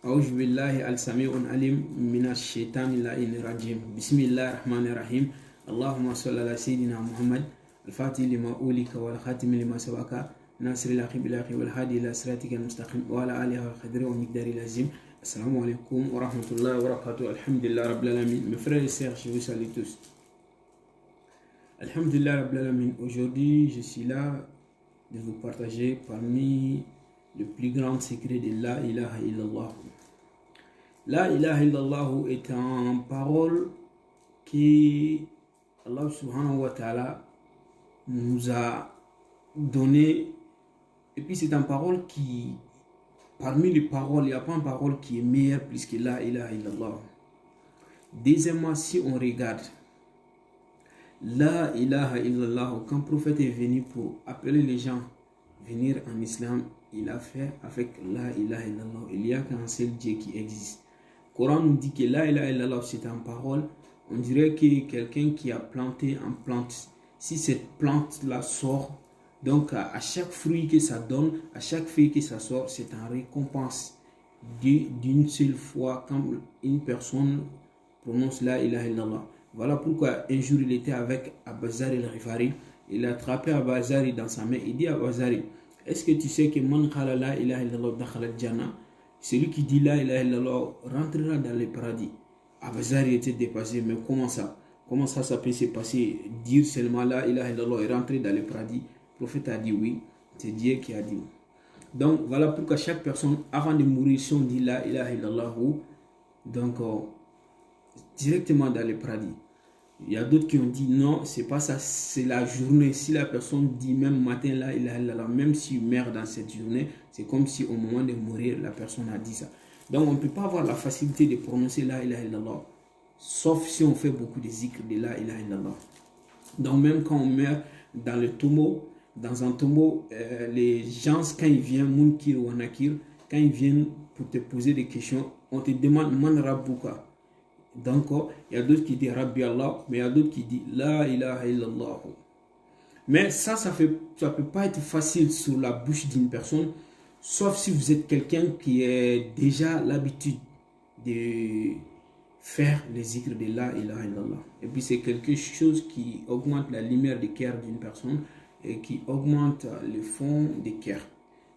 أعوذ بالله السميع العليم من الشيطان اللعين الرجيم بسم الله الرحمن الرحيم اللهم صل على سيدنا محمد الفاتح لما أولك والخاتم لما سبق ناصر الحق بالحق والهادي إلى صراطك المستقيم وعلى آله وقدره ومقداره العظيم. Assalamu alaikum wa rahmatullahi wa barakatuh. Alhamdulillah Rabbil Alamin. Mes frères et sœurs, je vous salue tous. Alhamdulillah Rabbil Alamin. Aujourd'hui, je suis là de vous partager parmi le plus grand secret de La ilaha illallah. La ilaha illallah est une parole que Allah subhanahu wa ta'ala nous a donné. Et puis c'est une parole qui, parmi les paroles, il n'y a pas une parole qui est meilleure plus que La ilaha illallah. Deuxièmement, si on regarde La ilaha illallah, quand le prophète est venu pour appeler les gens à venir en islam, il a fait avec La ilaha illallah. Il n'y a qu'un seul Dieu qui existe. Le Coran nous dit que La ilaha illallah, c'est une parole. On dirait que quelqu'un qui a planté une plante, si cette plante-là sort, donc à chaque fruit que ça donne, à chaque feuille que ça sort, c'est une récompense d'une seule fois quand une personne prononce La ilaha illallah. Voilà pourquoi un jour il était avec Abazari al-Ghifari, il a attrapé Abazari dans sa main, il dit à Abazari, est-ce que tu sais que man khala la ilaha illallah dakhala al-jannah, celui qui dit la ilaha illallah rentrera dans le paradis. Abazari était dépassé, mais comment ça peut se passer, dire seulement la ilaha illallah et rentrer dans le paradis? Le prophète a dit oui, c'est Dieu qui a dit. Donc voilà pourquoi chaque personne, avant de mourir, si on dit la ilaha illallah, donc directement dans le paradis. Il y a d'autres qui ont dit non, c'est pas ça, c'est la journée. Si la personne dit même matin la ilaha illallah, même s'il meurt dans cette journée, c'est comme si au moment de mourir, la personne a dit ça. Donc on ne peut pas avoir la facilité de prononcer la ilaha illallah, sauf si on fait beaucoup de zikr de la ilaha illallah. Donc même quand on meurt dans le tombeau, dans un tombeau, les gens, quand ils viennent, Munkir ou Anakir, quand ils viennent pour te poser des questions, on te demande Man Rabbuka. Donc, il y a d'autres qui disent Rabbi Allah, mais il y a d'autres qui disent La ilaha illallah. Mais ça peut pas être facile sur la bouche d'une personne, sauf si vous êtes quelqu'un qui a déjà l'habitude de faire les zikr de La ilaha illallah. Et puis c'est quelque chose qui augmente la lumière du cœur d'une personne et qui augmente le fond du cœur.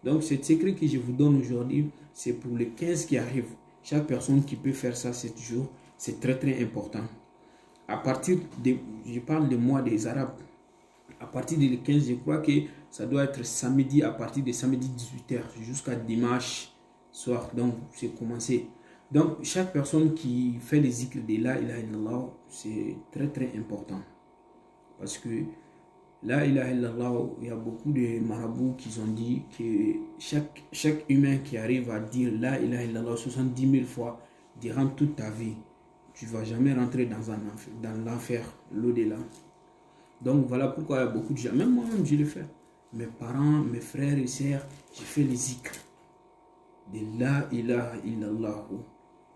Donc, ce secret que je vous donne aujourd'hui, c'est pour les 15 qui arrivent. Chaque personne qui peut faire ça 7 jours, c'est très très important. À partir de, je parle de mois des Arabes, à partir du 15, je crois que ça doit être samedi, à partir de samedi 18h jusqu'à dimanche soir. Donc, c'est commencé. Donc, chaque personne qui fait les zikr de La ilaha illallah, c'est très très important. Parce que La ilaha illallah, il y a beaucoup de marabouts qui ont dit que chaque humain qui arrive à dire La ilaha illallah 70 000 fois durant toute ta vie, tu ne vas jamais rentrer dans l'enfer, l'au-delà. Donc voilà pourquoi il y a beaucoup de gens, même moi-même je le fais. Mes parents, mes frères et sœurs, j'ai fait les zikr de La ilaha illallah.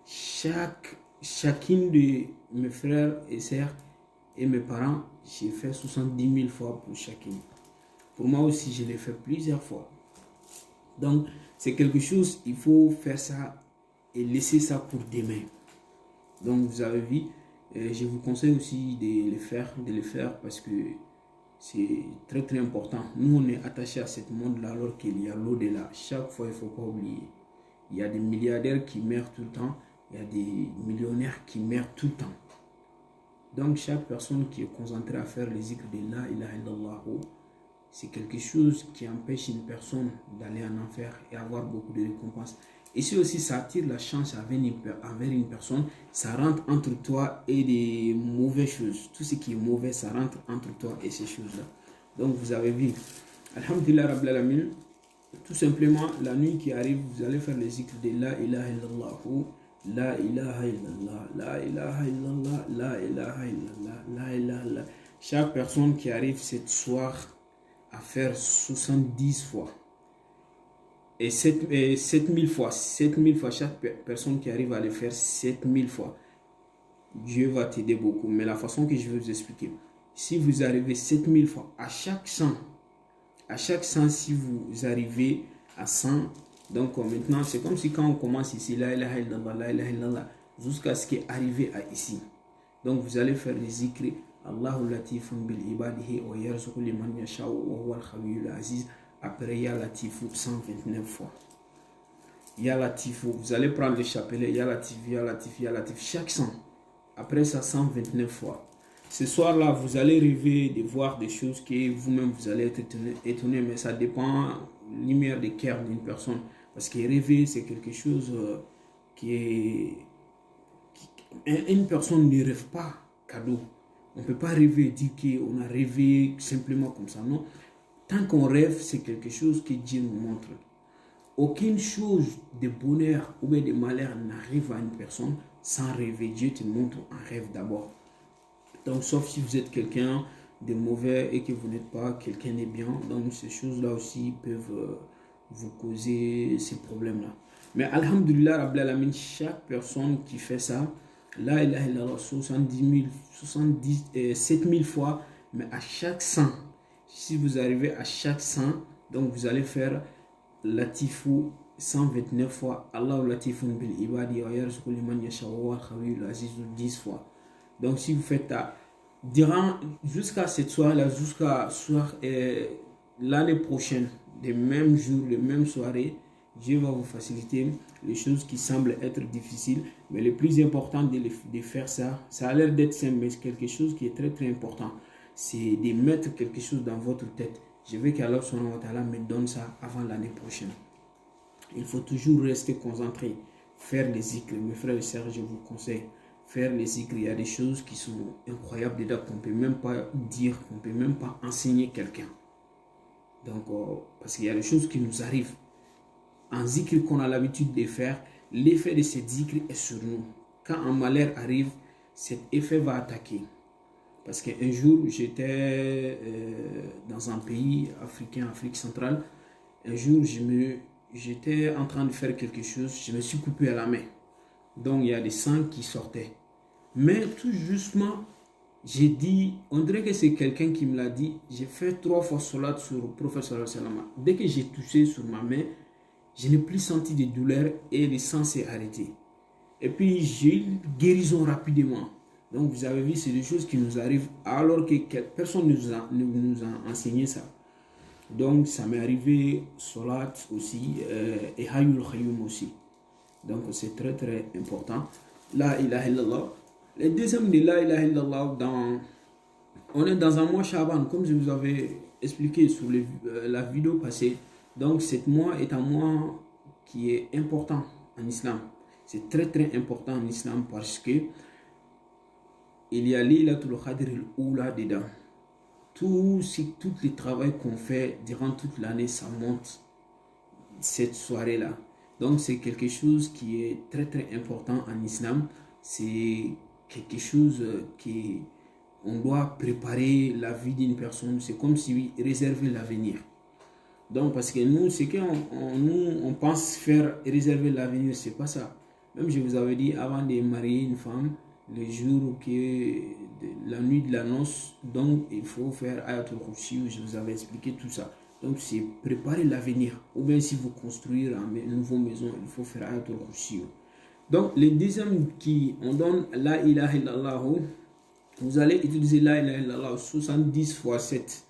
Chacune de mes frères et sœurs et mes parents, j'ai fait 70 000 fois pour chacune. Pour moi aussi, je l'ai fait plusieurs fois. Donc, c'est quelque chose, il faut faire ça et laisser ça pour demain. Donc, vous avez vu, je vous conseille aussi de le faire parce que c'est très très important. Nous, on est attachés à ce monde-là alors qu'il y a l'au-delà. Chaque fois, il ne faut pas oublier. Il y a des milliardaires qui meurent tout le temps. Il y a des millionnaires qui meurent tout le temps. Donc, chaque personne qui est concentrée à faire les zikr de La ilaha illallah, c'est quelque chose qui empêche une personne d'aller en enfer et avoir beaucoup de récompenses. Et si aussi ça attire la chance envers une personne, ça rentre entre toi et des mauvaises choses. Tout ce qui est mauvais, ça rentre entre toi et ces choses-là. Donc, vous avez vu. Alhamdulillah Rabbil Alamin. Tout simplement, la nuit qui arrive, vous allez faire les zikr de La ilaha illallah. La ilaha illallah, la ilaha illallah, la ilaha illallah, la ilaha illallah. Chaque personne qui arrive cette soir à faire 70 fois et 7000 fois, chaque personne qui arrive à le faire 7000 fois, Dieu va t'aider beaucoup. Mais la façon que je vais vous expliquer, si vous arrivez 7000 fois, à chaque 100, si vous arrivez à 100, Donc maintenant, c'est comme si quand on commence ici, la ilaha illallah, la ilaha illallah, jusqu'à ce qui est arrivé à ici. Donc vous allez faire les zikri. Allahu latifun bil ibadihi wa yarzuqu liman yasha'u wa huwa al-khawiyyul aziz. Après ya latifu 129 fois. Ya latifu, vous allez prendre le chapelet, ya latif, ya latif, ya latif, chaque 100. Après ça 129 fois. Ce soir-là, vous allez rêver de voir des choses que vous-même vous allez être étonné, mais ça dépend de la lumière de cœur d'une personne. Parce que rêver, c'est quelque chose qui est... Une personne ne rêve pas cadeau. On ne peut pas rêver et dire qu'on a rêvé simplement comme ça. Non. Tant qu'on rêve, c'est quelque chose que Dieu nous montre. Aucune chose de bonheur ou de malheur n'arrive à une personne sans rêver. Dieu te montre un rêve d'abord. Donc, sauf si vous êtes quelqu'un de mauvais et que vous n'êtes pas quelqu'un de bien. Donc, ces choses-là aussi peuvent vous causer ces problèmes-là. Mais alhamdulillah, Rabbil Alamin, chaque personne qui fait ça, la ilaha illallah 77 000 fois, mais à chaque 100, si vous arrivez à chaque 100, donc vous allez faire latifu 129 fois, Allah latifun bil ibadi wa yarzuqu liman yasha'u wa khawiyul aziz 10 fois. Donc si vous faites ça, durant jusqu'à cette soirée-là, jusqu'à l'année prochaine, les mêmes jours, les mêmes soirées, Dieu va vous faciliter les choses qui semblent être difficiles. Mais le plus important de faire ça, ça a l'air d'être simple, mais c'est quelque chose qui est très très important. C'est de mettre quelque chose dans votre tête. Je veux qu'Allah subhanahu wa ta'ala me donne ça avant l'année prochaine. Il faut toujours rester concentré. Faire les zikrs, mes frères et sœurs, je vous conseille. Faire les zikrs, il y a des choses qui sont incroyables dedans qu'on ne peut même pas dire, qu'on ne peut même pas enseigner quelqu'un. Donc, parce qu'il y a des choses qui nous arrivent. Un zikr qu'on a l'habitude de faire, l'effet de ce zikr est sur nous. Quand un malheur arrive, cet effet va attaquer. Parce qu'un jour, j'étais dans un pays africain, Afrique centrale. Un jour, j'étais en train de faire quelque chose, je me suis coupé à la main. Donc, il y a des sangs qui sortaient. Mais tout justement, j'ai dit, on dirait que c'est quelqu'un qui me l'a dit, j'ai fait 3 fois salat sur le prophète sallallahu alayhi wa sallam. Dès que j'ai touché sur ma main, je n'ai plus senti de douleur et le sang s'est arrêté. Et puis, j'ai eu une guérison rapidement. Donc, vous avez vu, c'est des choses qui nous arrivent alors que personne ne nous a enseigné ça. Donc, ça m'est arrivé, Salat aussi, et Hayyul Khayyum aussi. Donc, c'est très très important. La ilaha illallah. Le deuxième de la ilaha illallah, on est dans un mois Shaban, comme je vous avais expliqué sur la vidéo passée. Donc, ce mois est un mois qui est important en islam. C'est très très important en islam parce que il y a Laylatul Qadr al-Oula dedans. Tout le travail qu'on fait durant toute l'année, ça monte cette soirée-là. Donc, c'est quelque chose qui est très très important en islam. C'est quelque chose on doit préparer la vie d'une personne. C'est comme si réserver l'avenir. Donc, parce que nous, c'est on pense faire réserver l'avenir, c'est pas ça. Même je vous avais dit, avant de marier une femme, le jour la nuit de la noce, donc il faut faire Ayatul Kursi, je vous avais expliqué tout ça. Donc, c'est préparer l'avenir. Ou bien si vous construisez une nouvelle maison, il faut faire Ayatul Kursi. Donc, le deuxième on donne la ilaha illallah, vous allez utiliser la ilaha illallah 70 fois 7.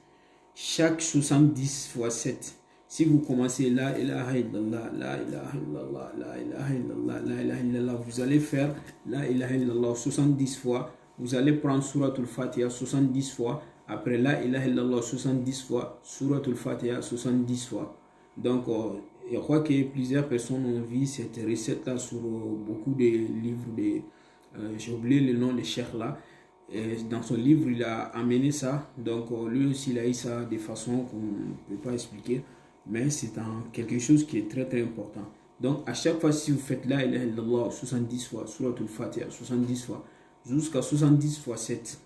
Chaque 70 fois 7. Si vous commencez la ilaha illallah, la ilaha illallah, la ilaha illallah, la ilaha illallah, vous allez faire la ilaha illallah 70 fois. Vous allez prendre Suratul Fatiha 70 fois. Après la ilaha illallah 70 fois, Suratul Fatiha 70 fois. Donc, je crois que plusieurs personnes ont vu cette recette-là sur beaucoup de livres. J'ai oublié le nom de cheikh là. Et dans son livre, il a amené ça. Donc, lui aussi, il a eu ça de façon qu'on ne peut pas expliquer. Mais c'est quelque chose qui est très très important. Donc, à chaque fois, si vous faites la ilaha illallah 70 fois, Suratul Fatiha 70 fois, jusqu'à 70 fois 7.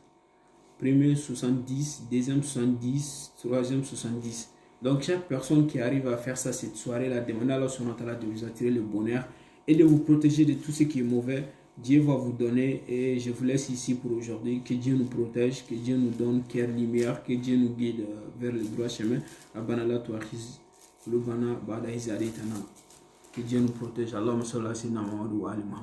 Premier 70, deuxième 70, troisième 70. Donc, chaque personne qui arrive à faire ça cette soirée-là, demandez à Allah subhanahu wa ta'ala de vous attirer le bonheur et de vous protéger de tout ce qui est mauvais. Dieu va vous donner et je vous laisse ici pour aujourd'hui. Que Dieu nous protège, que Dieu nous donne cœur lumière, que Dieu nous guide vers le droit chemin. Rabbana la tu'akhiz qulubana ba'da idh hadaytana Que Dieu nous protège. Allahumma salli ala sayyidina Muhammad wa ali Muhammad.